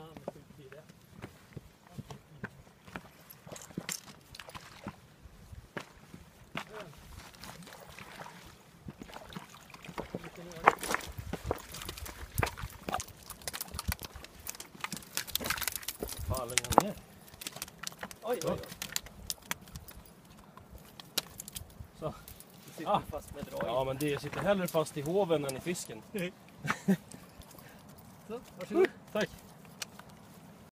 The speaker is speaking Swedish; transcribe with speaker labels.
Speaker 1: han skjuter i det.
Speaker 2: Fan, lägg ner.
Speaker 1: Oj, oj, oj.
Speaker 2: Så.
Speaker 1: Det sitter fast med drag.
Speaker 2: Ja, men det sitter hellre fast i hoven än i fisken.
Speaker 1: Så, varsågod.
Speaker 2: Tack.